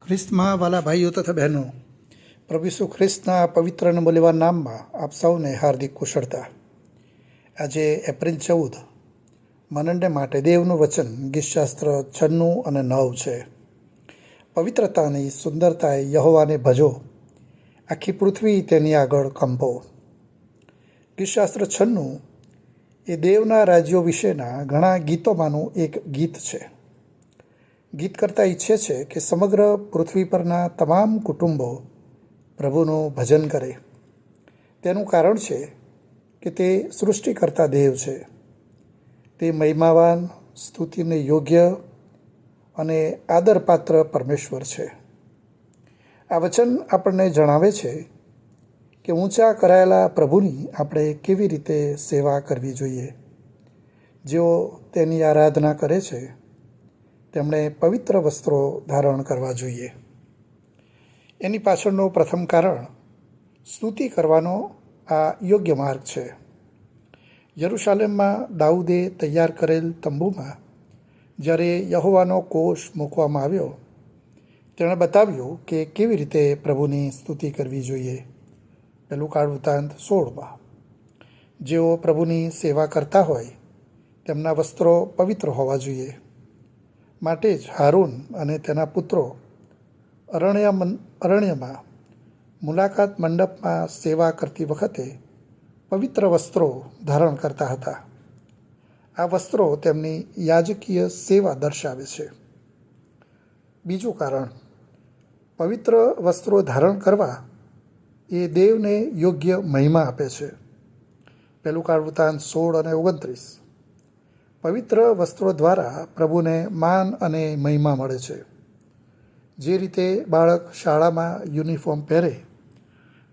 ખ્રિસ્તમાં વાલા ભાઈઓ તથા બહેનો, પ્રભુ ઈસુ ખ્રિસ્તના પવિત્ર અને મૂલ્યવાન નામમાં આપ સૌને હાર્દિક કુશળતા. આજે એપ્રિલ 14 મનંડે માટે દેવનું વચન ગીતશાસ્ત્ર 96 અને 9 છે. પવિત્રતાની સુંદરતાએ યહોવાને ભજો, આખી પૃથ્વી તેની આગળ કંપો. ગીતશાસ્ત્ર 96 એ દેવના રાજ્યો વિશેના ઘણા ગીતોમાંનું એક ગીત છે. ગીતકર્તા ઈચ્છે છે કે સમગ્ર પૃથ્વી પરના તમામ કુટુંબો પ્રભુનું ભજન કરે. તેનું કારણ છે કે તે સૃષ્ટિકર્તા દેવ છે. તે મહિમાવાન, સ્તુતિને યોગ્ય અને આદરપાત્ર પરમેશ્વર છે. આ વચન આપણને જણાવે છે કે ઊંચા કરાયેલા પ્રભુની આપણે કેવી રીતે સેવા કરવી જોઈએ. જેઓ તેની આરાધના કરે છે તેમણે પવિત્ર વસ્ત્રો ધારણ કરવા જોઈએ. એની પાછળનું પ્રથમ કારણ સ્તુતિ કરવાનો આ યોગ્ય માર્ગ છે. યરૂશાલેમમાં દાઉદે તૈયાર કરેલ તંબુમાં જ્યારે યહોવાનો કોષ મૂકવામાં આવ્યો, તેણે બતાવ્યું કે કેવી રીતે પ્રભુની સ્તુતિ કરવી જોઈએ. પહેલું કાળવૃતાંત 16. જેઓ પ્રભુની સેવા કરતા હોય તેમના વસ્ત્રો પવિત્ર હોવા જોઈએ. માટે જ હારૂન અને તેના પુત્રો અરણ્યમાં મુલાકાત મંડપમાં સેવા કરતી વખતે પવિત્ર વસ્ત્રો ધારણ કરતા હતા. આ વસ્ત્રો તેમની યાજકીય સેવા દર્શાવે છે. બીજું કારણ, પવિત્ર વસ્ત્રો ધારણ કરવા એ દેવને યોગ્ય મહિમા આપે છે. પહેલું કાળવૃતાંત 16 અને 29. પવિત્ર વસ્ત્રો દ્વારા પ્રભુને માન અને મહિમા મળે છે. જે રીતે બાળક શાળામાં યુનિફોર્મ પહેરે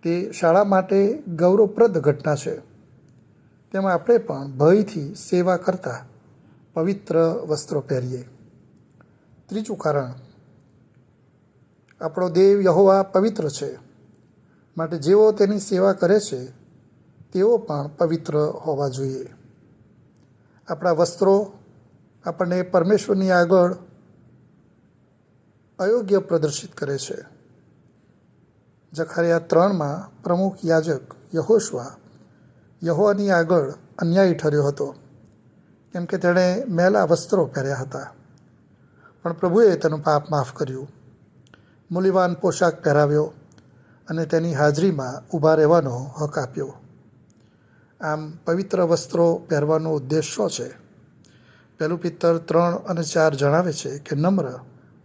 તે શાળા માટે ગૌરવપ્રદ ઘટના છે, તેમાં આપણે પણ ભયથી સેવા કરતા પવિત્ર વસ્ત્રો પહેરીએ. ત્રીજું કારણ, આપણો દેવ યહોવા પવિત્ર છે, માટે જેઓ તેની સેવા કરે છે તેઓ પણ પવિત્ર હોવા જોઈએ. આપણા વસ્ત્રો આપણને પરમેશ્વરની આગળ અયોગ્ય પ્રદર્શિત કરે છે. જખારિયા 3 પ્રમુખ યાજક યહોશવા યહોવાની આગળ અન્યાયી ઠર્યો હતો, કેમ કે તેણે મેલા વસ્ત્રો પહેર્યા હતા. પણ પ્રભુએ તેનું પાપ માફ કર્યું, મૂલ્યવાન પોશાક પહેરાવ્યો અને તેની હાજરીમાં ઊભા રહેવાનો હક આપ્યો. આમ પવિત્ર વસ્ત્રો પહેરવાનો ઉદ્દેશ શું છે? પહેલું પિત્તર 3 અને 4 જણાવે છે કે નમ્ર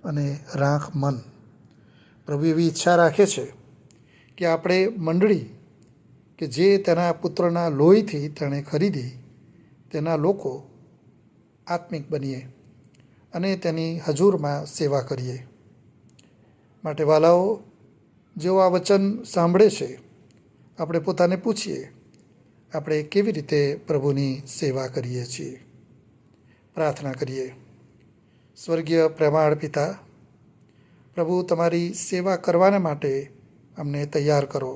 અને રાખ મન. પ્રભુ એવી ઈચ્છા રાખે છે કે આપણે મંડળી કે જે તેના પુત્રના લોહીથી તેણે ખરીદી તેના લોકો આત્મિક બનીએ અને તેની હજૂરમાં સેવા કરીએ. માટે વાલાઓ, જેઓ આ વચન સાંભળે છે, આપણે પોતાને પૂછીએ, આપણે કેવી રીતે પ્રભુની સેવા કરીએ છીએ. પ્રાર્થના કરીએ. સ્વર્ગીય પ્રેમાળ પિતા, પ્રભુ તમારી સેવા કરવાને માટે અમને તૈયાર કરો.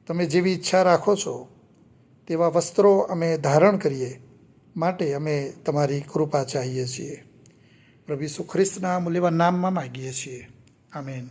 તમે જેવી ઈચ્છા રાખો છો તેવા વસ્ત્રો અમે ધારણ કરીએ, માટે અમે તમારી કૃપા ચાહીએ છીએ. પ્રભુ ઈસુ ખ્રિસ્તના મૂલ્યવાન નામમાં માગીએ છીએ. આમેન.